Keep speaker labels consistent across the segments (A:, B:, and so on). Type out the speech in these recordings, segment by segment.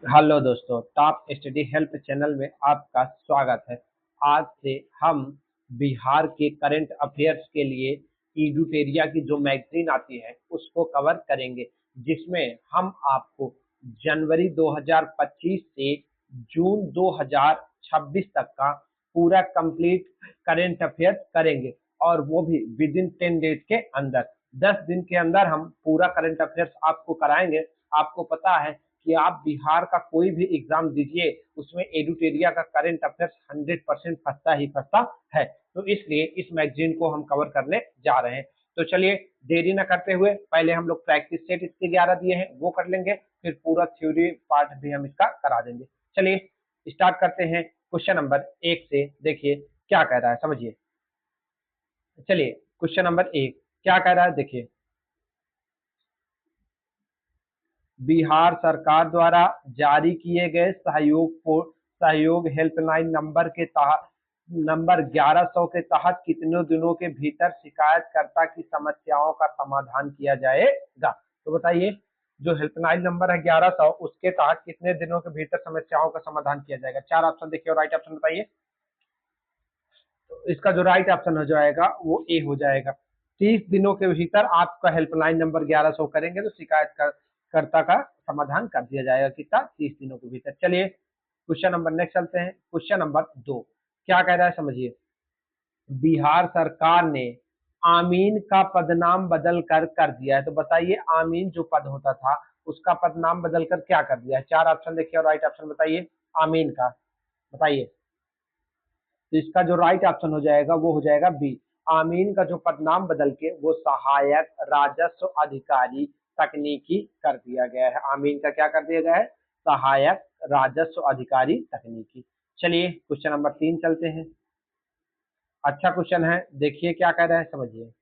A: Hello दोस्तों, top study help channel में आपका स्वागत है। आज से हम बिहार के करंट अफेयर्स के लिए एडुटेरिया की जो मैगजीन आती है उसको कवर करेंगे, जिसमें हम आपको जनवरी 2025 से जून 2026 तक का पूरा कंप्लीट करंट अफेयर्स करेंगे, और वो भी विद इन 10 डेज के अंदर। 10 दिन के अंदर हम पूरा करंट अफेयर्स आपको कराएंगे। आपको पता है कि आप बिहार का कोई भी एग्जाम दीजिए, उसमें एडुटेरिया का करंट अफेयर्स 100% फंसता ही फंसता है। तो इसलिए इस मैगजीन को हम कवर करने जा रहे हैं। तो चलिए देरी न करते हुए पहले हम लोग प्रैक्टिस सेट इसके 11 दिए हैं वो कर लेंगे, फिर पूरा थ्योरी पार्ट भी हम इसका करा देंगे। चलिए स्टार्ट करते हैं क्वेश्चन नंबर 1 से। देखिए क्या कह रहा है, समझिए। चलिए क्वेश्चन नंबर 1 क्या कह रहा है, देखिए। बिहार सरकार द्वारा जारी किए गए सहयोग हेल्पलाइन नंबर के तहत नंबर 1100 के तहत कितने दिनों के भीतर शिकायतकर्ता की समस्याओं का समाधान किया जाएगा। तो बताइए, जो हेल्पलाइन नंबर है 1100, उसके तहत कितने दिनों के भीतर समस्याओं का समाधान किया जाएगा। चार ऑप्शन देखिए और राइट ऑप्शन बताइए। तो इसका जो राइट ऑप्शन हो जाएगा वो ए हो जाएगा। 30 दिनों के भीतर आपका हेल्पलाइन नंबर 1100 करेंगे तो शिकायतकर्ता का समाधान कर दिया जाएगा। कितना? 30 दिनों के भीतर। चलिए क्वेश्चन नंबर नेक्स्ट चलते हैं। क्वेश्चन नंबर 2 क्या कह रहा है, समझिए। बिहार सरकार ने आमीन का पदनाम बदल कर दिया है। तो बताइए, आमीन जो पद होता था उसका पदनाम बदल कर क्या कर दिया है। चार ऑप्शन देखिए और राइट ऑप्शन बताइए। आमीन का बताइए। तो इसका जो राइट ऑप्शन हो जाएगा वो हो जाएगा बी। आमीन का जो पदनाम बदल के वो सहायक राजस्व अधिकारी तकनीकी कर दिया गया है। आमीन का क्या कर दिया गया है? सहायक राजस्व अधिकारी तकनीकी। चलिए क्वेश्चन नंबर 3 चलते हैं। अच्छा क्वेश्चन है, देखिए क्या कह रहा है, समझिए।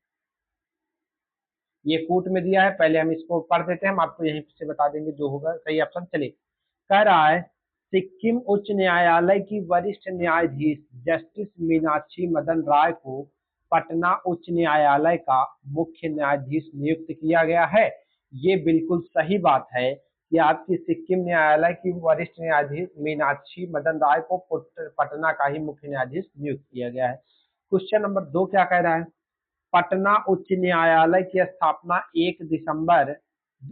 A: ये कूट में दिया है, पहले हम इसको पढ़ देते हैं, हम आपको यहीं से बता देंगे जो होगा सही ऑप्शन। चलिए कह रहा है, सिक्किम उच्च न्यायालय की वरिष्ठ न्यायाधीश जस्टिस मीनाक्षी मदन राय को पटना उच्च न्यायालय का मुख्य न्यायाधीश नियुक्त किया गया है। ये बिल्कुल सही बात है कि आपकी सिक्किम न्यायालय की वरिष्ठ न्यायाधीश मीनाक्षी मदन राय को पटना का ही मुख्य न्यायाधीश नियुक्त किया गया है। क्वेश्चन नंबर 2 क्या कह रहा है, पटना उच्च न्यायालय की स्थापना 1 दिसंबर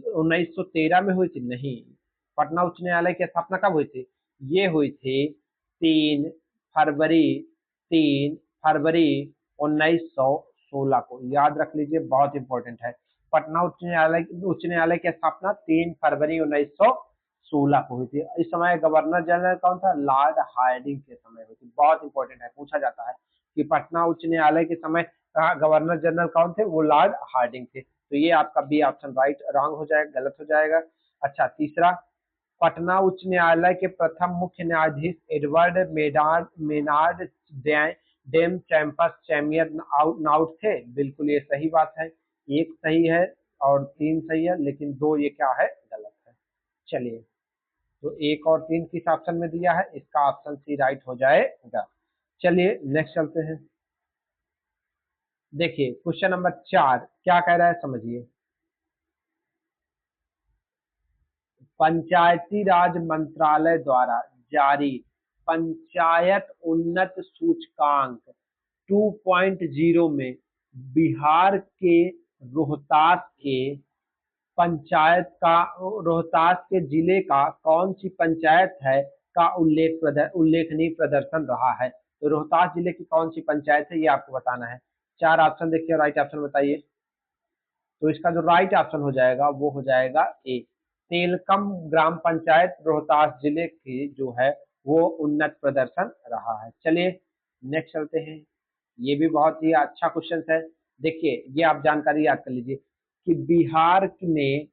A: 1913 में हुई थी। नहीं, पटना उच्च न्यायालय की स्थापना कब हुई थी? ये हुई थी 3 फरवरी 3 फरवरी 1916 को। याद रख लीजिए, बहुत इंपॉर्टेंट है। पटना उच्च न्यायालय की स्थापना 3 फरवरी 1916 को हुई थी। इस समय गवर्नर जनरल कौन था? लॉर्ड हार्डिंग के समय हुई थी। बहुत इंपॉर्टेंट है, पूछा जाता है कि पटना उच्च न्यायालय के समय गवर्नर जनरल कौन थे? वो लॉर्ड हार्डिंग थे। तो ये आपका बी ऑप्शन राइट रॉन्ग हो जाएगा, गलत हो जाएगा। अच्छा तीसरा, पटना उच्च न्यायालय के प्रथम मुख्य न्यायाधीश एडवर्ड मेनार्ड डेम चैम्पर्स चैमियर नाउट थे। बिल्कुल ये सही बात है। एक सही है और 3 सही है, लेकिन 2 ये क्या है? गलत है। चलिए, तो 1 और 3 किस ऑप्शन में दिया है? इसका ऑप्शन सी राइट हो जाएगा। चलिए नेक्स्ट चलते हैं। देखिए क्वेश्चन नंबर 4 क्या कह रहा है, समझिए। पंचायती राज मंत्रालय द्वारा जारी पंचायत उन्नत सूचकांक 2.0 में बिहार के रोहतास के रोहतास के जिले का कौन सी पंचायत है का उल्लेखनीय प्रदर्शन रहा है। तो रोहतास जिले की कौन सी पंचायत है ये आपको बताना है। चार ऑप्शन देखिए, राइट ऑप्शन बताइए। तो इसका जो राइट ऑप्शन हो जाएगा वो हो जाएगा ए। तेलकम ग्राम पंचायत रोहतास जिले की जो है वो उन्नत प्रदर्शन रहा है। चलिए नेक्स्ट चलते हैं। ये भी बहुत ही अच्छा क्वेश्चन है। देखिए ये आप जानकारी याद कर लीजिए कि बिहार ने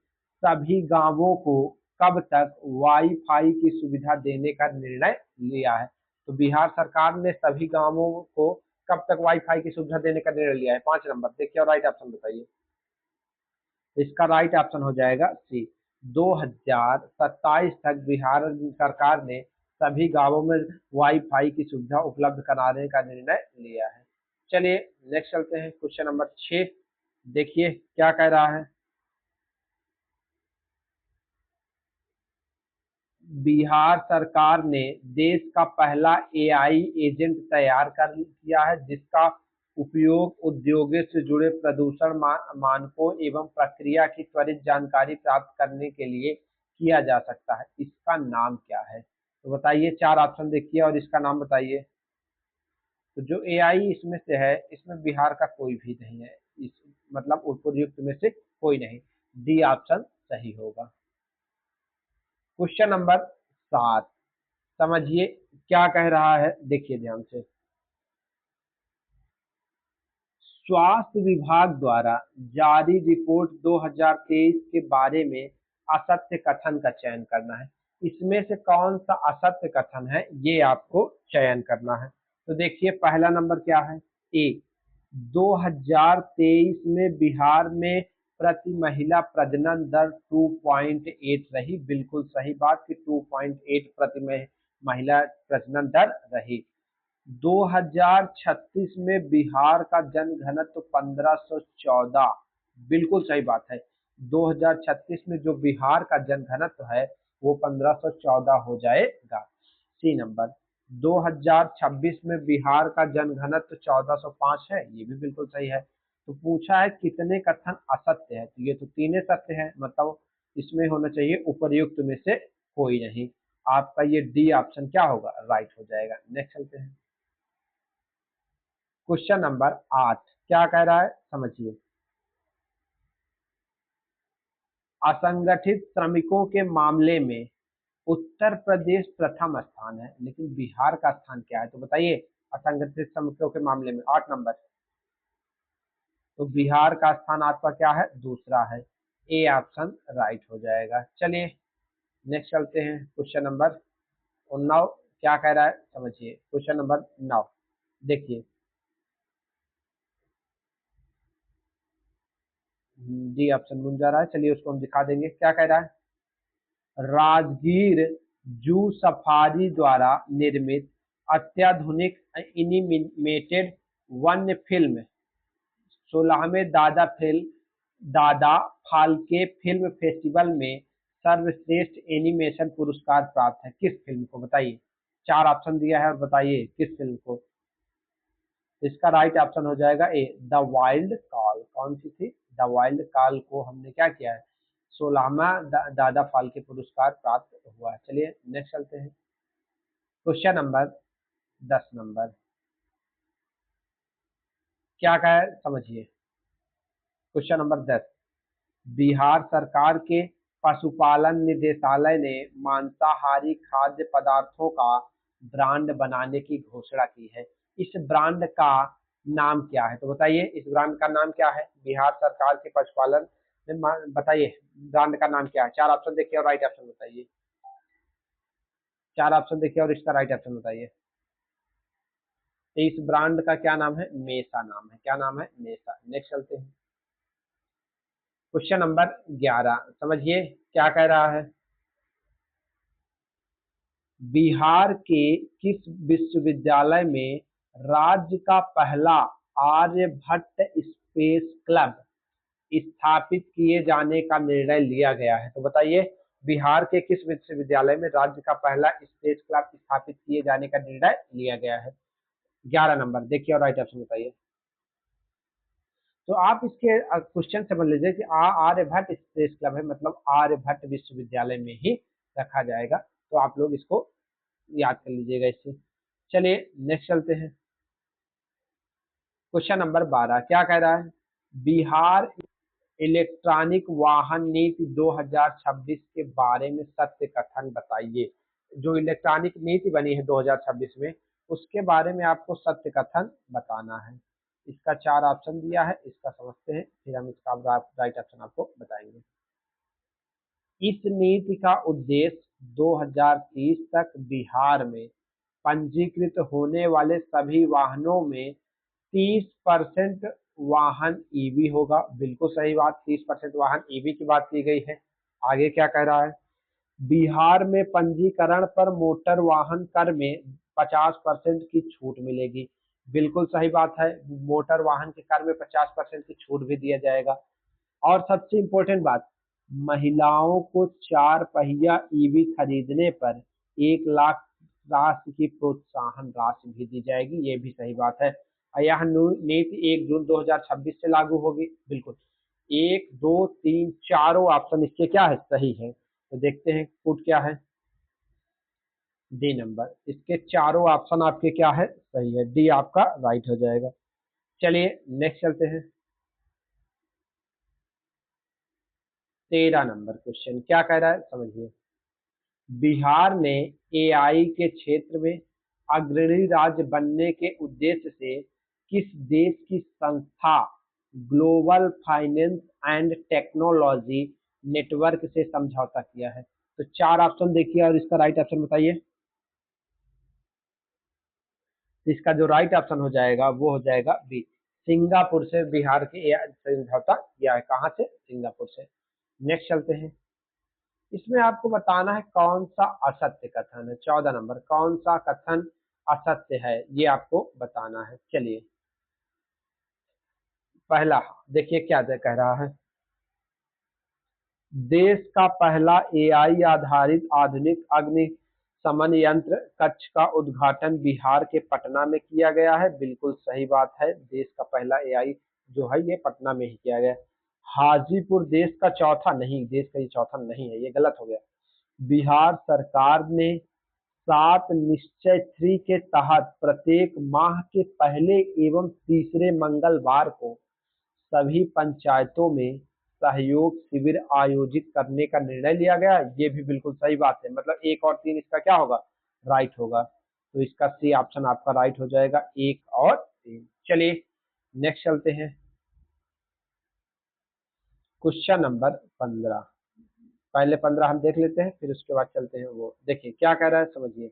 A: सभी गांवों को कब तक वाईफाई की सुविधा देने का निर्णय लिया है। तो बिहार सरकार ने सभी गांवों को कब तक वाईफाई की सुविधा देने का निर्णय लिया है। 5 नंबर देखिए और राइट ऑप्शन बताइए। इसका राइट ऑप्शन हो जाएगा सी। 2027 तक बिहार सरकार ने सभी गांवों में वाईफाई की सुविधा उपलब्ध कराने का निर्णय लिया है। चलिए नेक्स्ट चलते हैं। क्वेश्चन नंबर 6 देखिए क्या कह रहा है। बिहार सरकार ने देश का पहला एआई एजेंट तैयार कर किया है जिसका उपयोग उद्योगों से जुड़े प्रदूषण मानकों एवं प्रक्रिया की त्वरित जानकारी प्राप्त करने के लिए किया जा सकता है। इसका नाम क्या है? तो बताइए, चार ऑप्शन देखिए और इसका नाम बताइए। तो जो एआई इसमें से है, इसमें बिहार का कोई भी नहीं है, इस मतलब उपयुक्त में से कोई नहीं। डी ऑप्शन सही होगा। क्वेश्चन नंबर 7, समझिए क्या कह रहा है, देखिए ध्यान से। स्वास्थ्य विभाग द्वारा जारी रिपोर्ट 2023 के बारे में असत्य कथन का चयन करना है। इसमें से कौन सा असत्य कथन है, ये आपको चयन करना है। तो देखिए पहला नंबर क्या है, ए 2023 में बिहार में प्रति महिला प्रजनन दर 2.8 रही। बिल्कुल सही बात कि 2.8 प्रति महिला प्रजनन दर रही। 2036 में बिहार का जनघनत्व 1514, बिल्कुल सही बात है। 2036 में जो बिहार का जनघनत्व है वो 1514 हो जाएगा। सी नंबर 2026 में बिहार का जनघनत्व 1405 है, ये भी बिल्कुल सही है। तो पूछा है कितने कथन असत्य है, तो ये तो तीनों सत्य है, मतलब इसमें होना चाहिए उपर्युक्त में से कोई नहीं। आपका ये डी ऑप्शन क्या होगा, राइट हो जाएगा। नेक्स्ट चलते हैं। क्वेश्चन नंबर 8 क्या कह रहा है, समझिए। असंगठित श्रमिकों के मामले में उत्तर प्रदेश प्रथम स्थान है, लेकिन बिहार का स्थान क्या है? तो बताइए, असंगठित श्रमिकों के मामले में 8 नंबर, तो बिहार का स्थान आपका क्या है, दूसरा है। ए ऑप्शन राइट हो जाएगा। चलिए नेक्स्ट चलते हैं। क्वेश्चन नंबर 9 क्या कह रहा है, समझिए। क्वेश्चन नंबर 9 देखिए, डी ऑप्शन गुम जा रहा है, चलिए उसको हम दिखा देंगे। क्या कह रहा है, राजगीर जू सफारी द्वारा निर्मित अत्याधुनिक एनिमेटेड वन्य फिल्म 16वें दादा फाल्के फिल्म फेस्टिवल में सर्वश्रेष्ठ एनिमेशन पुरस्कार प्राप्त है। किस फिल्म को, बताइए। चार ऑप्शन दिया है और बताइए किस फिल्म को। इसका राइट ऑप्शन हो जाएगा ए द वाइल्ड कॉल। कौन सी थी, द वाइल्ड कॉल को हमने क्या किया है, 16वां दादा फाल्के पुरस्कार प्राप्त हुआ है। चलिए नेक्स्ट चलते हैं। क्वेश्चन नंबर 10 नंबर क्या का है, समझिए। क्वेश्चन नंबर 10, बिहार सरकार के पशुपालन निदेशालय ने मांसाहारी खाद्य पदार्थों का ब्रांड बनाने की घोषणा की है। इस ब्रांड का नाम क्या है? तो बताइए इस ब्रांड का नाम क्या है, बिहार सरकार के पशुपालन बताइए ब्रांड का नाम क्या है। चार ऑप्शन देखिए और राइट ऑप्शन बताइए। चार ऑप्शन देखिए और इसका राइट ऑप्शन बताइए। तो इस ब्रांड का क्या नाम है, मेसा नाम है। क्या नाम है, मेसा। नेक्स्ट चलते हैं। क्वेश्चन नंबर 11 समझिए क्या कह रहा है, बिहार के किस विश्वविद्यालय में राज्य का पहला आर्यभट्ट स्पेस क्लब स्थापित किए जाने का निर्णय लिया गया है? तो बताइए बिहार के किस विश्वविद्यालय में राज्य का पहला स्पेस क्लब स्थापित किए जाने का निर्णय लिया गया है? 11 नंबर देखिए और राइट ऑप्शन बताइए। तो आप इसके क्वेश्चन समझ लीजिए कि आर्यभट्ट स्पेस क्लब है, मतलब आर्यभट्ट विश्वविद्यालय में ही रखा जाएगा। तो आप लोग इसको याद कर लीजिएगा इससे। चलिए नेक्स्ट चलते हैं। क्वेश्चन नंबर 12 क्या कह रहा है, बिहार इलेक्ट्रॉनिक वाहन नीति 2026 के बारे में सत्य कथन बताइए। जो इलेक्ट्रॉनिक नीति बनी है 2026 में, उसके बारे में आपको सत्य कथन बताना है। इसका चार ऑप्शन दिया है, इसका समझते हैं, फिर हम इसका राइट ऑप्शन आपको बताएंगे। इस नीति का उद्देश्य 2030 तक बिहार में पंजीकृत होने वाले सभी वाहनों में 30% वाहन ईवी होगा। बिल्कुल सही बात, 30% वाहन ईवी की बात की गई है। आगे क्या कह रहा है, बिहार में पंजीकरण पर मोटर वाहन कर में 50% की छूट मिलेगी। बिल्कुल सही बात है, मोटर वाहन के कर में 50% की छूट भी दिया जाएगा। और सबसे इंपॉर्टेंट बात, महिलाओं को 4 पहिया ईवी खरीदने पर 1 लाख राशि की प्रोत्साहन राशि भी दी जाएगी, ये भी सही बात है। और यह नीति 1 जून 2026 से लागू होगी, बिल्कुल। 1, 2, 3 चारों ऑप्शन इसके क्या है, सही है। तो देखते हैं पुट क्या है, डी नंबर, इसके चारों ऑप्शन आपके क्या है, सही है, डी आपका राइट हो जाएगा। चलिए नेक्स्ट चलते हैं। 13 नंबर क्वेश्चन क्या कह रहा है, समझिए। बिहार ने एआई के क्षेत्र में अग्रणी राज्य बनने के उद्देश्य से किस देश की संस्था global finance and technology network से समझौता किया है? तो 4 ऑप्शन देखिए और इसका राइट ऑप्शन बताइए। इसका जो राइट ऑप्शन हो जाएगा वो हो जाएगा बी, सिंगापुर से बिहार के समझौता किया है। कहां से, सिंगापुर से। नेक्स्ट चलते हैं। इसमें आपको बताना है कौन सा असत्य कथन है। 14 नंबर, कौन सा कथन असत्य है ये आपको बताना है। चलिए पहला देखिए क्या कह रहा है। देश का पहला एआई आधारित आधुनिक अग्निशमन यंत्र कक्ष का उद्घाटन बिहार के पटना में किया गया है, बिल्कुल सही बात है। देश का पहला एआई जो है ये पटना में ही किया गया। हाजीपुर देश का चौथा नहीं, देश का ये चौथा नहीं है, ये गलत हो गया। बिहार सरकार ने 7 निश्चय 3 के तहत प्रत्येक माह के पहले एवं तीसरे मंगलवार को सभी पंचायतों में सहयोग शिविर आयोजित करने का निर्णय लिया गया, ये भी बिल्कुल सही बात है। मतलब 1 और 3 इसका क्या होगा, राइट होगा। तो इसका सी ऑप्शन आपका राइट हो जाएगा, 1 और 3। चलिए नेक्स्ट चलते हैं। क्वेश्चन नंबर 15, पहले 15 हम देख लेते हैं फिर उसके बाद चलते हैं। वो देखिए क्या कह रहा है, समझिए।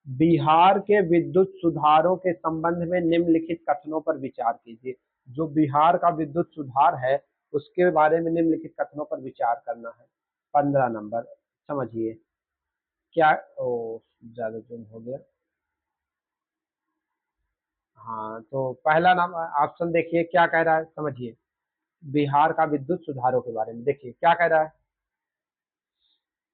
A: बिहार के विद्युत सुधारों के संबंध में निम्नलिखित कथनों पर विचार कीजिए। जो बिहार का विद्युत सुधार है उसके बारे में निम्नलिखित कथनों पर विचार करना है। 15 नंबर समझिए क्या, ओ ज्यादा जूम हो गया। हाँ तो पहला नाम ऑप्शन देखिए क्या कह रहा है, समझिए। बिहार का विद्युत सुधारों के बारे में देखिए क्या कह रहा है।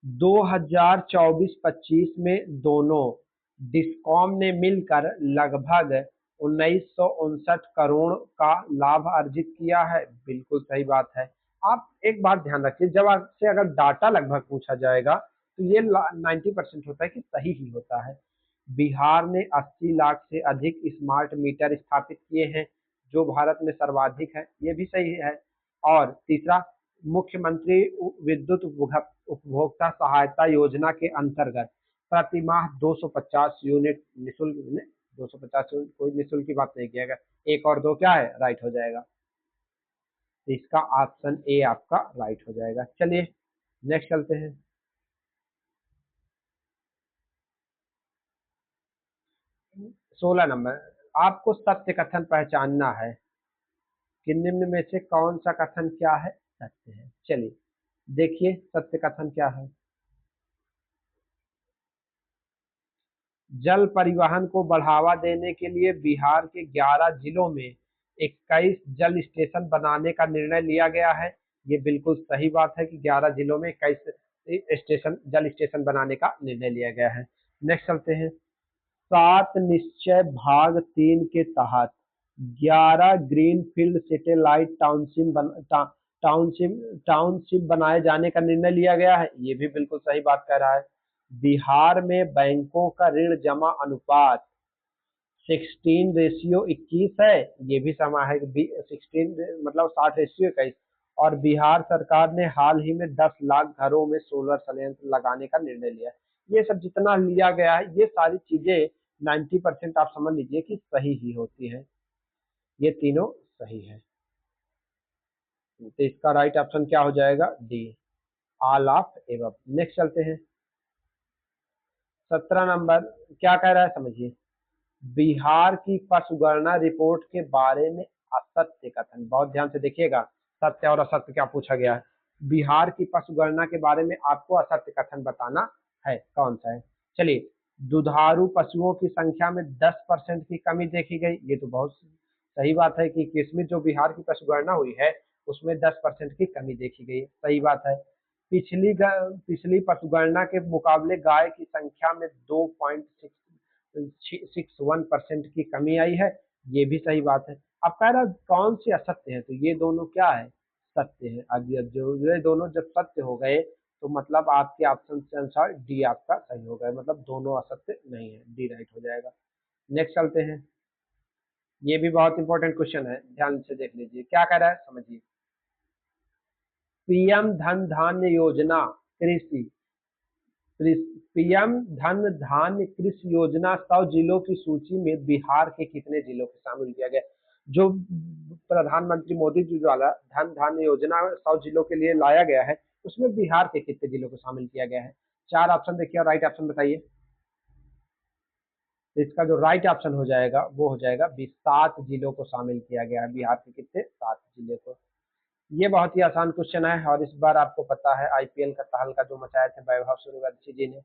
A: 2024-25 में दोनों डिस्कॉम ने मिलकर लगभग 1959 करोड़ का लाभ अर्जित किया है, बिल्कुल सही बात है। आप एक बात ध्यान रखिए, जब आपसे अगर डाटा लगभग पूछा जाएगा तो ये 90% होता है कि सही ही होता है। बिहार ने 80 लाख से अधिक स्मार्ट मीटर स्थापित किए हैं जो भारत में सर्वाधिक है, ये भी सही है। और तीसरा, मुख्यमंत्री विद्युत उपभोक्ता सहायता योजना के अंतर्गत प्रति माह 250 यूनिट निःशुल्क, 250 यूनिट, कोई निःशुल्क की बात नहीं किया गया। 1 और 2 क्या है, राइट हो जाएगा। तो इसका ऑप्शन ए आपका राइट हो जाएगा। चलिए नेक्स्ट चलते हैं। 16 नंबर, आपको सत्य कथन पहचानना है कि निम्न में से कौन सा कथन क्या है, सत्य है। चलिए देखिए सत्य कथन क्या है। जल परिवहन को बढ़ावा देने के लिए बिहार के 11 जिलों में 21 जल स्टेशन बनाने का निर्णय लिया गया है, ये बिल्कुल सही बात है कि 11 जिलों में 21 जल स्टेशन बनाने का निर्णय लिया गया है। नेक्स्ट चलते हैं। 7 निश्चय भाग 3 के तहत 11 ग्रीनफील्ड सैटेलाइट टाउनशिप टाउनशिप बनाए जाने का निर्णय लिया गया है, ये भी बिल्कुल सही बात कह रहा है। बिहार में बैंकों का ऋण जमा अनुपात 16:21 है, ये भी समा है। 16 मतलब 60:21। और बिहार सरकार ने हाल ही में 10 लाख घरों में सोलर संयंत्र लगाने का निर्णय लिया है। ये सब जितना लिया गया है ये सारी चीजें 90% आप समझ लीजिए कि सही ही होती है, ये तीनों सही है। तो इसका राइट ऑप्शन क्या हो जाएगा, D, all of above. Next चलते हैं। 17 नंबर क्या कह रहा है, समझिए। बिहार की पशुगणना रिपोर्ट के बारे में असत्य कथन, बहुत ध्यान से देखिएगा, सत्य और असत्य क्या पूछा गया है। बिहार की पशुगणना के बारे में आपको असत्य कथन बताना है, कौन सा है। चलिए, दुधारू पशुओं की संख्या में 10% की कमी देखी गई, ये तो बहुत सही बात है कि किस्में जो बिहार की पशुगणना हुई है उसमें 10% की कमी देखी गई है, सही बात है। पिछली पशुगणना के मुकाबले गाय की संख्या में 2.61% की कमी आई है, ये भी सही बात है। अब कह रहा कौन से असत्य है, तो ये दोनों क्या है, सत्य है। अब जो ये दोनों जब सत्य हो गए तो मतलब आपके ऑप्शन के अनुसार डी आपका सही हो गया, मतलब दोनों असत्य नहीं है, डी राइट हो जाएगा। नेक्स्ट चलते हैं, ये भी बहुत इंपॉर्टेंट क्वेश्चन है, ध्यान से देख लीजिए क्या कह रहा है समझिए। पीएम धन धान्य योजना कृषि पीएम धन धान्य कृषि योजना 100 जिलों की सूची में बिहार के कितने जिलों को शामिल किया गया? जो प्रधानमंत्री मोदी जी द्वारा धन धान्य योजना 100 जिलों के लिए लाया गया है उसमें बिहार के कितने जिलों को शामिल किया गया है? चार ऑप्शन देखिए और राइट ऑप्शन बताइए। तो इसका जो राइट ऑप्शन हो जाएगा वो हो जाएगा 7 जिलों को शामिल किया गया है, बिहार के कितने 7 जिले को। ये बहुत ही आसान क्वेश्चन है और इस बार आपको पता है आईपीएल का तहलका जो मचाए थे वैभव सूर्यवंशी जी ने।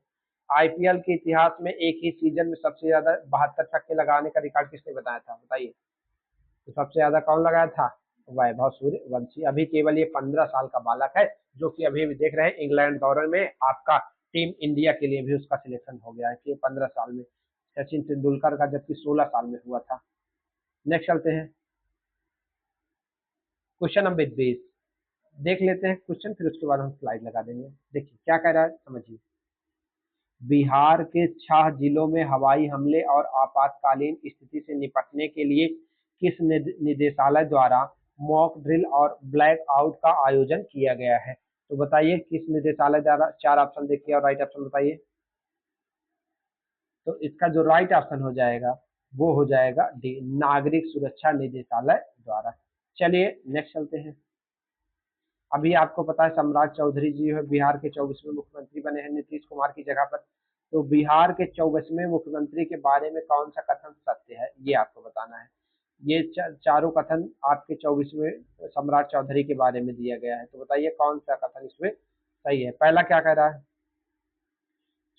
A: आईपीएल के इतिहास में एक ही सीजन में सबसे ज्यादा 72 छक्के लगाने का रिकॉर्ड किसने बताया था बताइए? तो सबसे ज्यादा कौन लगाया था? वैभव सूर्यवंशी। अभी केवल ये 15 साल का बालक है जो कि अभी भी देख रहे हैं इंग्लैंड दौरे में आपका टीम इंडिया के लिए भी उसका सिलेक्शन हो गया है कि 15 साल में, सचिन तेंदुलकर का जबकि 16 साल में हुआ था। नेक्स्ट चलते हैं, क्वेश्चन नंबर 20 देख लेते हैं क्वेश्चन, फिर उसके बाद हम स्लाइड लगा देंगे। देखिए क्या कह रहा है समझिए। बिहार के 6 जिलों में हवाई हमले और आपातकालीन स्थिति से निपटने के लिए किस निदेशालय द्वारा मॉक ड्रिल और ब्लैक आउट का आयोजन किया गया है? तो बताइए किस निदेशालय द्वारा, चार ऑप्शन देखिए और राइट ऑप्शन बताइए। तो इसका जो राइट ऑप्शन हो जाएगा वो हो जाएगा डी, नागरिक सुरक्षा निदेशालय द्वारा। चलिए नेक्स्ट चलते हैं। अभी आपको पता है सम्राट चौधरी जी है बिहार के 24वें मुख्यमंत्री बने हैं नीतीश कुमार की जगह पर। तो बिहार के 24वें मुख्यमंत्री के बारे में कौन सा कथन सत्य है ये आपको बताना है। ये चारों कथन आपके 24वें सम्राट चौधरी के बारे में दिया गया है, तो बताइए कौन सा कथन इसमें सही है। पहला क्या कह रहा है,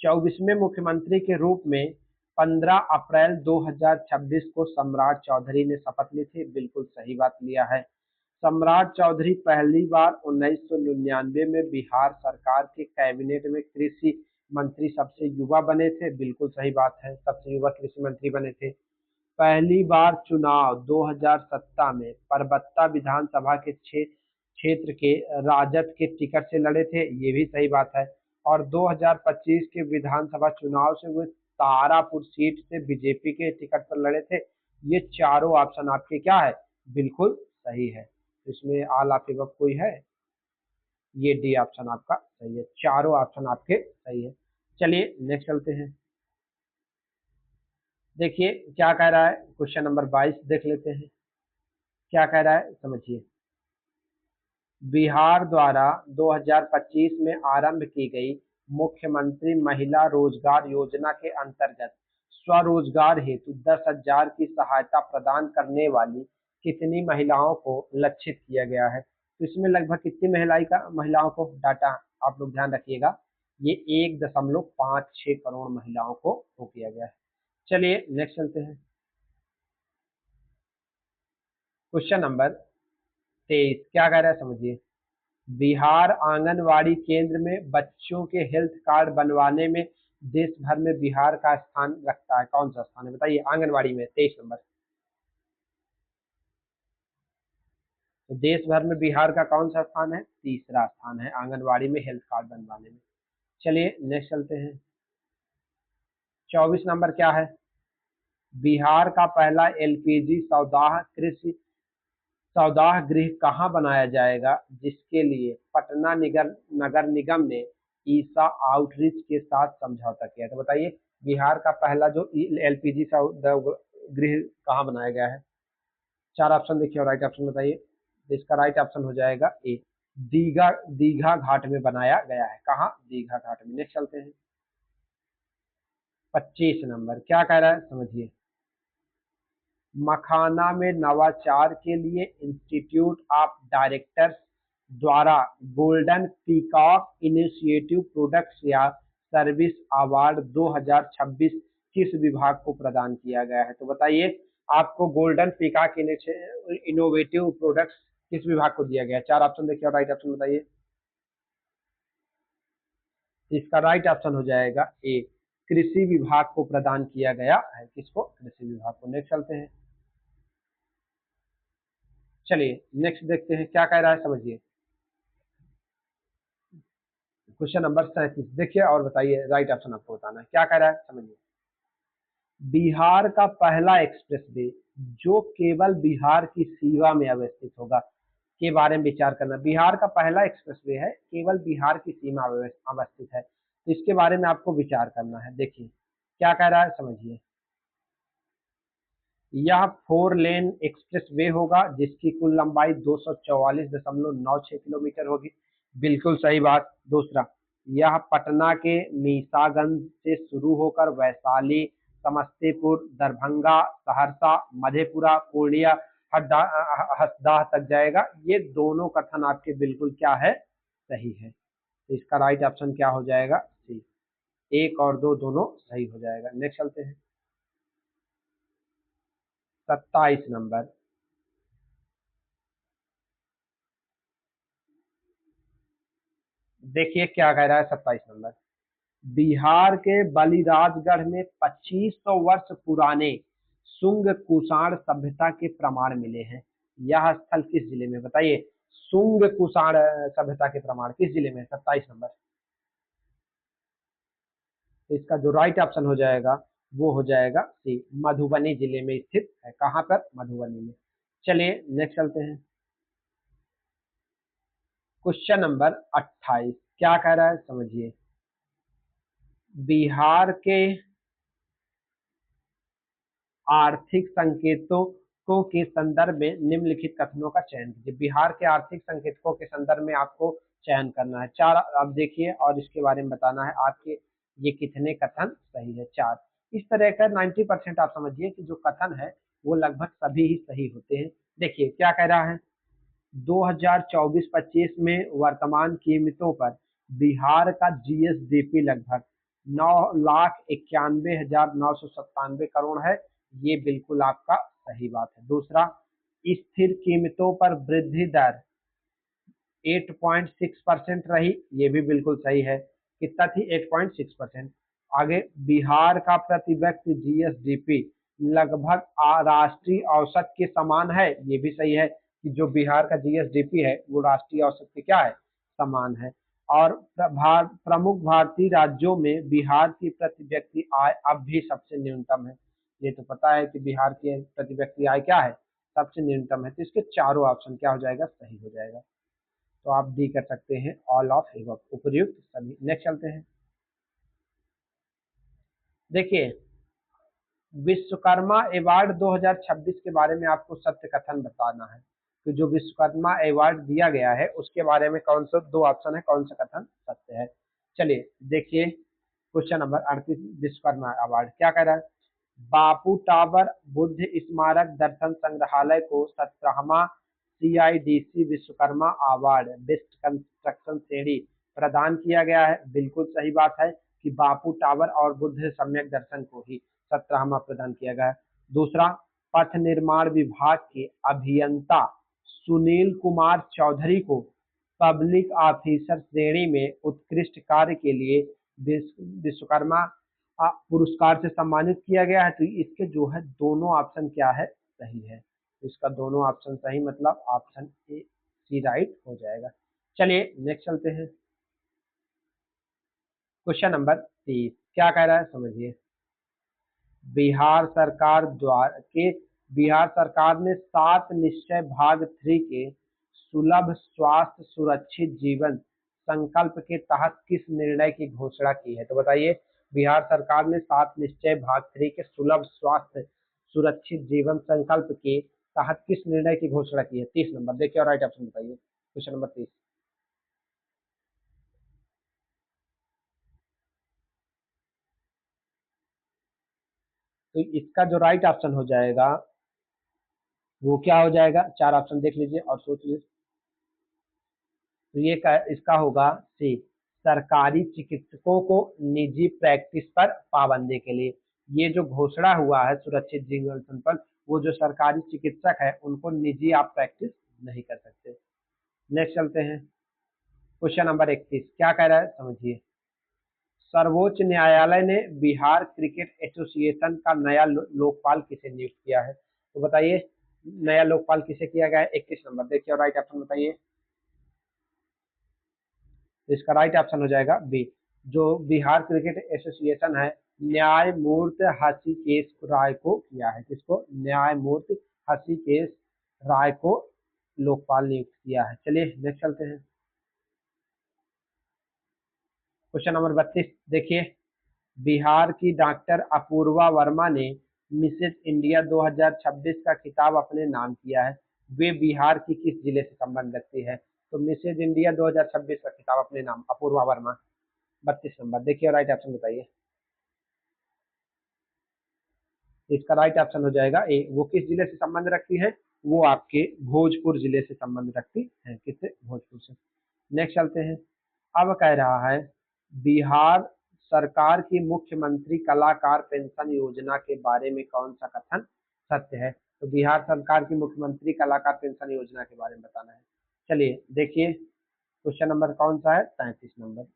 A: 24वें मुख्यमंत्री के रूप में 15 अप्रैल 2026 को सम्राट चौधरी ने शपथ ली थी, बिल्कुल सही बात लिया है। सम्राट चौधरी पहली बार 1999 में बिहार सरकार के कैबिनेट में कृषि मंत्री सबसे युवा बने थे, बिल्कुल सही बात है, सबसे युवा कृषि मंत्री बने थे। पहली बार चुनाव 2017 में परबत्ता विधानसभा के क्षेत्र के राजद के टिकट से लड़े थे, ये भी सही बात है। और 2025 के विधानसभा चुनाव से वो तारापुर सीट से बीजेपी के टिकट पर लड़े थे। ये चारों ऑप्शन आपके क्या है, बिल्कुल सही है। इसमें ऑल ऑफ एबव कोई है? ये डी ऑप्शन आपका सही है, चारों ऑप्शन आपके सही है। चलिए नेक्स्ट चलते हैं। देखिए क्या कह रहा है, क्वेश्चन नंबर 22 देख लेते हैं क्या कह रहा है समझिए। बिहार द्वारा 2025 में आरंभ की गई मुख्यमंत्री महिला रोजगार योजना के अंतर्गत स्वरोजगार हेतु 10,000 की सहायता प्रदान करने वाली कितनी महिलाओं को लक्षित किया गया है? तो इसमें लगभग कितनी महिलाओं को डाटा आप लोग ध्यान रखिएगा, ये 1.56 करोड़ महिलाओं को किया गया है। चलिए नेक्स्ट चलते हैं, क्वेश्चन नंबर 23 क्या कह रहा है समझिए। बिहार आंगनवाड़ी केंद्र में बच्चों के हेल्थ कार्ड बनवाने में देश भर में बिहार का स्थान रखता है, कौन सा स्थान है बताइए आंगनवाड़ी में? 23 नंबर। तो देश भर में बिहार का कौन सा स्थान है? तीसरा स्थान है आंगनवाड़ी में हेल्थ कार्ड बनवाने में। चलिए नेक्स्ट चलते हैं, 24 नंबर क्या है, बिहार का पहला एलपीजी सौदाह गृह कहाँ बनाया जाएगा जिसके लिए पटना नगर निगम ने ईसा आउटरीच के साथ समझौता किया? तो बताइए बिहार का पहला जो एलपीजी गृह कहाँ बनाया गया है? चार ऑप्शन देखिए और राइट ऑप्शन बताइए। तो इसका राइट ऑप्शन हो जाएगा ए, दीघा घाट में बनाया गया है। कहाँ? दीघा घाट में। नेक्स्ट चलते हैं, 25 नंबर क्या कह रहा है समझिए। मखाना में नवाचार के लिए इंस्टीट्यूट ऑफ डायरेक्टर्स द्वारा गोल्डन पीकॉक इनिशिएटिव प्रोडक्ट्स या सर्विस अवार्ड 2026 किस विभाग को प्रदान किया गया है? तो बताइए आपको गोल्डन पीकॉक इनोवेटिव प्रोडक्ट्स किस विभाग को दिया गया है? 4 ऑप्शन देखिए और राइट ऑप्शन बताइए। इसका राइट ऑप्शन हो जाएगा ए, कृषि विभाग को प्रदान किया गया है। किसको? कृषि विभाग को। नेक्स्ट चलते हैं। चलिए नेक्स्ट देखते हैं क्या कह रहा है, समझिए। क्वेश्चन नंबर 37 देखिए और बताइए, राइट ऑप्शन आपको बताना है। क्या कह रहा है, समझिए। बिहार का पहला एक्सप्रेसवे जो केवल बिहार की सीमा में अवस्थित होगा के बारे में विचार करना। बिहार का पहला एक्सप्रेसवे है, केवल बिहार की सीमा में अवस्थित है, तो इसके बारे में आपको विचार करना है। देखिए क्या कह रहा है, समझिए। यह 4 लेन एक्सप्रेस वे होगा जिसकी कुल लंबाई 244.96 किलोमीटर होगी। बिल्कुल सही बात। दूसरा, यह पटना के मीसागंज से शुरू होकर वैशाली, समस्तीपुर, दरभंगा, सहरसा, मधेपुरा, पूर्णिया, हसदाह तक जाएगा। ये दोनों कथन आपके बिल्कुल क्या है, सही है। तो इसका राइट ऑप्शन क्या हो जाएगा, सी। 1 और 2 दोनों सही हो जाएगा। नेक्स्ट चलते हैं 27 नंबर। देखिए क्या कह रहा है 27 नंबर। बिहार के बलिराजगढ़ में 2500 वर्ष पुराने शुंग कुषाण सभ्यता के प्रमाण मिले हैं। यह स्थल किस जिले में, बताइए। शुंग कुषाण सभ्यता के प्रमाण किस जिले में है? 27 नंबर। तो इसका जो राइट ऑप्शन हो जाएगा वो हो जाएगा सी, मधुबनी जिले में स्थित है। कहां पर? मधुबनी में। चलिए नेक्स्ट चलते हैं। क्वेश्चन नंबर 28 क्या कह रहा है, समझिए। बिहार के आर्थिक संकेतों को के संदर्भ में निम्नलिखित कथनों का चयन कीजिए। बिहार के आर्थिक संकेतकों के संदर्भ में आपको चयन करना है। 4 अब देखिए और इसके बारे में बताना है आपके ये कितने कथन सही है। 4 इस तरह का 90% आप समझिए कि जो कथन है वो लगभग सभी ही सही होते हैं। देखिए क्या कह रहा है, 2024-25 में वर्तमान कीमतों पर बिहार का जीएसडीपी लगभग 9,91,997 करोड़ है। ये बिल्कुल आपका सही बात है। दूसरा, स्थिर कीमतों पर वृद्धि दर 8.6% रही। ये भी बिल्कुल सही है। कितना थी? 8.6%। आगे, बिहार का प्रति व्यक्ति जीएसडीपी लगभग राष्ट्रीय औसत के समान है। ये भी सही है कि जो बिहार का जीएसडीपी है वो राष्ट्रीय औसत के क्या है, समान है। और प्रमुख भारतीय राज्यों में बिहार की प्रति व्यक्ति आय अब भी सबसे न्यूनतम है। ये तो पता है कि बिहार की प्रति व्यक्ति आय क्या है, सबसे न्यूनतम है। तो इसके चारों ऑप्शन क्या हो जाएगा, सही हो जाएगा। तो आप डी कर सकते हैं, ऑल ऑफ एबव, उपयुक्त सभी। नेक्स्ट चलते हैं। देखिए विश्वकर्मा अवार्ड 2026 के बारे में आपको सत्य कथन बताना है। तो जो विश्वकर्मा अवार्ड दिया गया है उसके बारे में कौन सा 2 ऑप्शन है, कौन सा कथन सत्य है। चलिए देखिए क्वेश्चन नंबर 38, विश्वकर्मा अवार्ड क्या कह रहा है। बापू टावर बुद्ध स्मारक दर्शन संग्रहालय को 17वां CIDC Vishwakarma award best construction श्रेणी प्रदान किया गया है। बिल्कुल सही बात है कि बापू टावर और बुद्ध सम्यक दर्शन को ही 17वां प्रदान किया गया है। दूसरा, पथ निर्माण विभाग के अभियंता सुनील कुमार चौधरी को पब्लिक ऑफिसर श्रेणी में उत्कृष्ट कार्य के लिए विश्वकर्मा पुरस्कार से सम्मानित किया गया है। तो इसके जो है दोनों ऑप्शन क्या है, सही है। तो इसका दोनों ऑप्शन सही, मतलब ऑप्शन ए सी राइट हो जाएगा। चलिए नेक्स्ट चलते हैं। क्वेश्चन नंबर 30 क्या कह रहा है, समझिए। बिहार सरकार द्वारा के बिहार सरकार ने 7 निश्चय भाग 3 के सुलभ स्वास्थ्य सुरक्षित जीवन संकल्प के तहत किस निर्णय की घोषणा की है। तो बताइए, बिहार सरकार ने 7 निश्चय भाग 3 के सुलभ स्वास्थ्य सुरक्षित जीवन संकल्प के तहत किस निर्णय की घोषणा की है। 30 नंबर देखिए और राइट ऑप्शन बताइए। Question number 30। तो इसका जो राइट ऑप्शन हो जाएगा वो क्या हो जाएगा, 4 ऑप्शन देख लीजिए और सोच लीजिए। तो ये इसका होगा सी, सरकारी चिकित्सकों को निजी प्रैक्टिस पर पाबंदी के लिए। ये जो घोषणा हुआ है सुरक्षित जीवन संकल्प, वो जो सरकारी चिकित्सक है उनको निजी आप प्रैक्टिस नहीं कर सकते। नेक्स्ट चलते हैं, क्वेश्चन नंबर 31 क्या कह रहा है समझिए। सर्वोच्च न्यायालय ने बिहार क्रिकेट एसोसिएशन का नया लोकपाल किसे नियुक्त किया है, तो बताइए नया लोकपाल किसे किया गया है। 31 नंबर देखिए और राइट ऑप्शन बताइए। तो इसका राइट ऑप्शन हो जाएगा बी, जो बिहार क्रिकेट एसोसिएशन है न्यायमूर्ति हृषिकेश राय को किया है। किसको, न्यायमूर्ति हृषिकेश राय को लोकपाल नियुक्त किया है। चलिए नेक्स्ट चलते हैं, क्वेश्चन नंबर 32 देखिए। बिहार की डॉक्टर अपूर्वा वर्मा ने मिसेज इंडिया 2026 का खिताब अपने नाम किया है। वे बिहार की किस जिले से संबंध रखती है, तो मिसेज इंडिया 2026 का खिताब अपने नाम अपूर्वा वर्मा। 32 नंबर देखिए राइट ऑप्शन बताइए। इसका राइट ऑप्शन हो जाएगा ए, वो किस जिले से संबंध रखती है, वो आपके भोजपुर जिले से संबंध रखती है। किससे, भोजपुर से। नेक्स्ट चलते हैं, अब कह रहा है बिहार सरकार की मुख्यमंत्री कलाकार पेंशन योजना के बारे में कौन सा कथन सत्य है, तो बिहार सरकार की मुख्यमंत्री कलाकार पेंशन योजना के बारे में बताना है। चलिए देखिए क्वेश्चन नंबर कौन सा है, 33 नंबर।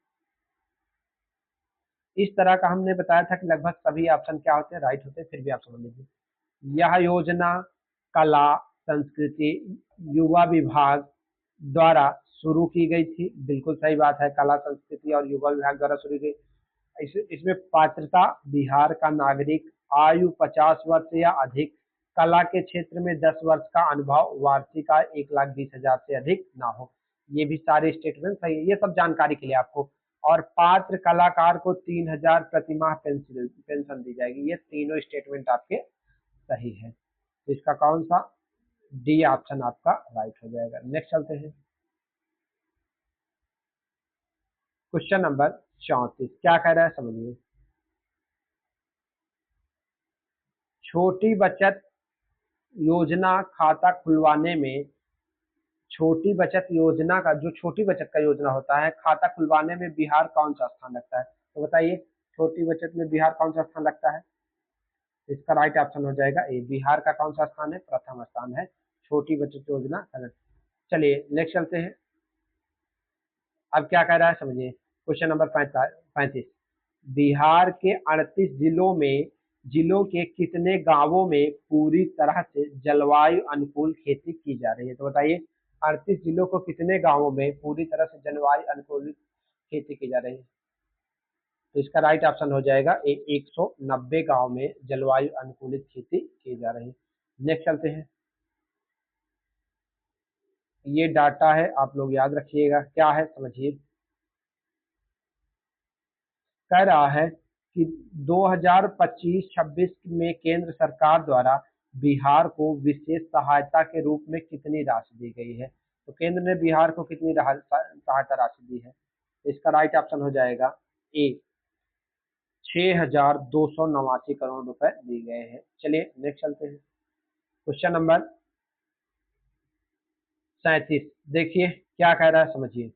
A: इस तरह का हमने बताया था कि लगभग सभी ऑप्शन क्या होते हैं, राइट होते हैं, फिर भी आप समझ लीजिए। यह योजना कला संस्कृति युवा विभाग द्वारा शुरू की गई थी, बिल्कुल सही बात है, कला संस्कृति और युवा विभाग द्वारा शुरू की गई। इसमें पात्रता बिहार का नागरिक, आयु 50 वर्ष या अधिक, कला के क्षेत्र में 10 वर्ष का अनुभव, वार्षिक आय 1,20,000 से अधिक ना हो। ये भी सारे स्टेटमेंट सही है, ये सब जानकारी के लिए आपको। और पात्र कलाकार को 3,000 प्रतिमाह पेंशन दी जाएगी। ये तीनों स्टेटमेंट आपके सही है, तो इसका कौन सा, डी ऑप्शन आपका राइट हो जाएगा। नेक्स्ट चलते हैं, क्वेश्चन नंबर 34 क्या कह रहा है समझिए। छोटी बचत योजना खाता खुलवाने में, छोटी बचत योजना का जो छोटी बचत का योजना होता है खाता खुलवाने में बिहार कौन सा स्थान रखता है, तो बताइए छोटी बचत में बिहार कौन सा स्थान रखता है। इसका राइट ऑप्शन हो जाएगा ए, बिहार का कौन सा स्थान है, प्रथम स्थान है छोटी बचत योजना। चलिए नेक्स्ट चलते हैं, अब क्या कह रहा है समझिए। क्वेश्चन नंबर 35, बिहार के 38 जिलों के कितने गांवों में पूरी तरह से जलवायु अनुकूल खेती की जा रही है, तो बताइए 38 जिलों को कितने गांवों में पूरी तरह से जलवायु अनुकूल खेती की जा रही है, तो इसका राइट ऑप्शन हो जाएगा ए, 190 गांव में जलवायु अनुकूलित खेती की जा रही है। नेक्स्ट चलते हैं, ये डाटा है आप लोग याद रखिएगा, क्या है समझिए। कह रहा है कि 2025-26 में केंद्र सरकार द्वारा बिहार को विशेष सहायता के रूप में कितनी राशि दी गई है, तो केंद्र ने बिहार को कितनी सहायता राशि दी है, इसका राइट ऑप्शन हो जाएगा ए, 6,289 करोड़ रुपए दिए गए हैं। चलिए नेक्स्ट चलते हैं, क्वेश्चन नंबर 37 देखिए क्या कह रहा है समझिए।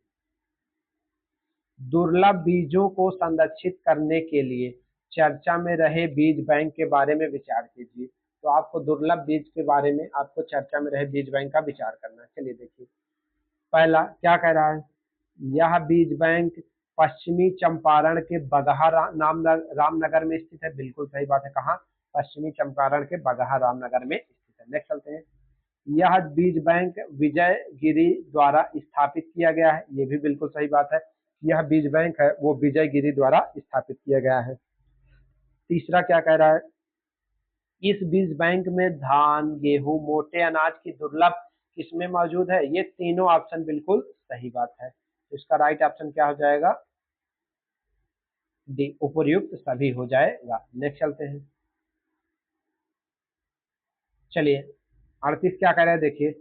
A: दुर्लभ बीजों को संरक्षित करने के लिए चर्चा में रहे बीज बैंक के बारे में विचार कीजिए, तो आपको दुर्लभ बीज के बारे में आपको चर्चा में रहे बीज बैंक का विचार करना है। चलिए देखिए, पहला क्या कह रहा है, यह बीज बैंक पश्चिमी चंपारण के बगहा रामनगर में स्थित है, बिल्कुल सही बात है, कहाँ, पश्चिमी चंपारण के बगहा रामनगर में स्थित है। नेक्स्ट चलते हैं, यह बीज बैंक विजयगिरी द्वारा स्थापित किया गया है, ये भी बिल्कुल सही बात है, यह बीज बैंक है वो विजयगिरी द्वारा स्थापित किया गया है। तीसरा क्या कह रहा है, इस बीज बैंक में धान गेहूं मोटे अनाज की दुर्लभ किस्में मौजूद है, ये तीनों ऑप्शन बिल्कुल सही बात है, तो इसका राइट ऑप्शन क्या हो जाएगा, डी, उपयुक्त सभी हो जाएगा। नेक्स्ट चलते हैं, चलिए 38 क्या कह रहे हैं देखिए।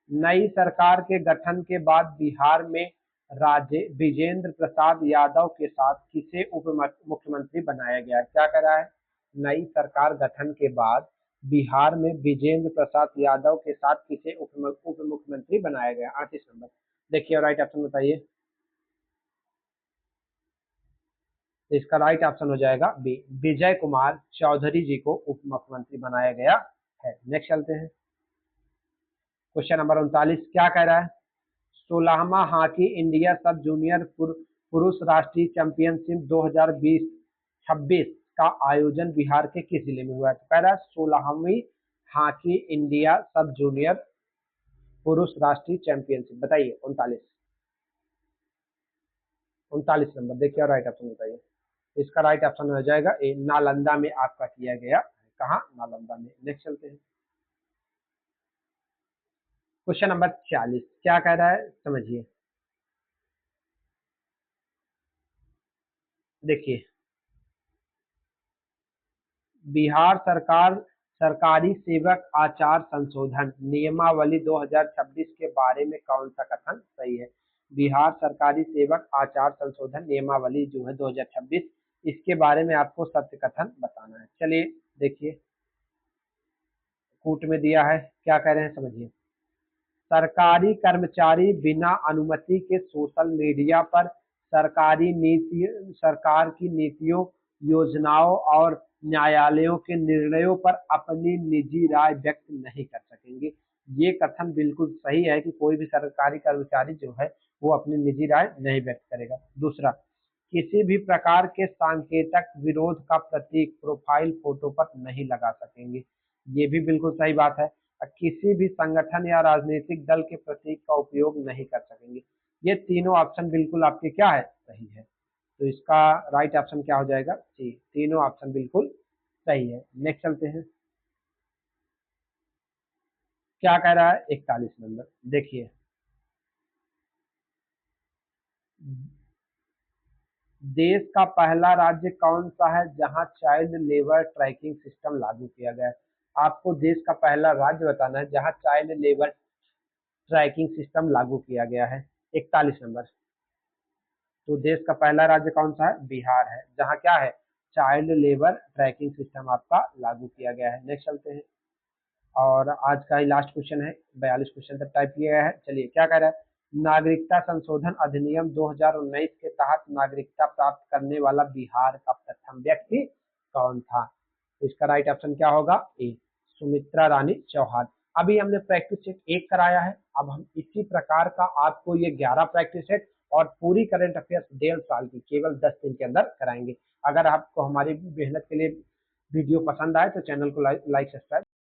A: नई सरकार के गठन के बाद बिहार में राजे विजेंद्र प्रसाद यादव के साथ किसे उप मुख्यमंत्री बनाया गया, क्या कह रहा है, नई सरकार गठन के बाद बिहार में विजेंद्र प्रसाद यादव के साथ किसे उप मुख्यमंत्री बनाया गया। 38 नंबर देखिए और राइट ऑप्शन बताइए, तो इसका राइट ऑप्शन हो जाएगा बी, विजय कुमार चौधरी जी को उप मुख्यमंत्री बनाया गया है। नेक्स्ट चलते हैं, क्वेश्चन नंबर 39 क्या कह रहा है? 16वां हॉकी इंडिया सब जूनियर पुरुष राष्ट्रीय चैंपियनशिप 2020-26 का आयोजन बिहार के किस जिले में हुआ है? तो कह रहा है 16वीं हॉकी इंडिया सब जूनियर पुरुष राष्ट्रीय चैंपियनशिप, बताइए 39 नंबर देखिए और राइट ऑप्शन बताइए। इसका राइट ऑप्शन हो जाएगा ए, नालंदा में आपका किया गया। कहाँ? नालंदा में। नेक्स्ट चलते हैं, क्वेश्चन नंबर 40 क्या कह रहा है समझिए। देखिए, बिहार सरकार सरकारी सेवक आचार संशोधन नियमावली 2026 के बारे में कौन सा कथन सही है? बिहार सरकारी सेवक आचार संशोधन नियमावली जो है 2026, इसके बारे में आपको सत्य कथन बताना है। चलिए देखिए, कूट में दिया है, क्या कह रहे हैं समझिए। सरकारी कर्मचारी बिना अनुमति के सोशल मीडिया पर सरकार की नीतियों, योजनाओं और न्यायालयों के निर्णयों पर अपनी निजी राय व्यक्त नहीं कर सकेंगे। ये कथन बिल्कुल सही है कि कोई भी सरकारी कर्मचारी जो है वो अपनी निजी राय नहीं व्यक्त करेगा। दूसरा, किसी भी प्रकार के सांकेतिक विरोध का प्रतीक प्रोफाइल फोटो पर नहीं लगा सकेंगे। ये भी बिल्कुल सही बात है। किसी भी संगठन या राजनीतिक दल के प्रतीक का उपयोग नहीं कर सकेंगे। ये तीनों ऑप्शन बिल्कुल आपके क्या है? सही है। तो इसका राइट ऑप्शन क्या हो जाएगा? जी, तीनों ऑप्शन बिल्कुल सही है। नेक्स्ट चलते हैं, क्या कह रहा है 41 नंबर देखिए। देश का पहला राज्य कौन सा है जहां चाइल्ड लेबर ट्रैकिंग सिस्टम लागू किया गया है? आपको देश का पहला राज्य बताना है जहां चाइल्ड लेबर ट्रैकिंग सिस्टम लागू किया गया है। 41 नंबर। तो देश का पहला राज्य कौन सा है? बिहार है, जहां क्या है? चाइल्ड लेबर ट्रैकिंग सिस्टम आपका लागू किया गया है। नेक्स्ट चलते हैं, और आज का ही लास्ट क्वेश्चन है, 42 क्वेश्चन तक टाइप किया गया है। चलिए क्या कह रहा है? नागरिकता संशोधन अधिनियम 2019 के तहत नागरिकता प्राप्त करने वाला बिहार का प्रथम व्यक्ति कौन था? तो इसका राइट ऑप्शन क्या होगा? ए, सुमित्रा रानी चौहान। अभी हमने प्रैक्टिस सेट 1 कराया है, अब हम इसी प्रकार का आपको ये 11 प्रैक्टिस सेट और पूरी करंट अफेयर्स 1.5 साल की केवल 10 दिन के अंदर कराएंगे। अगर आपको हमारी मेहनत के लिए वीडियो पसंद आए तो चैनल को लाइक सब्सक्राइब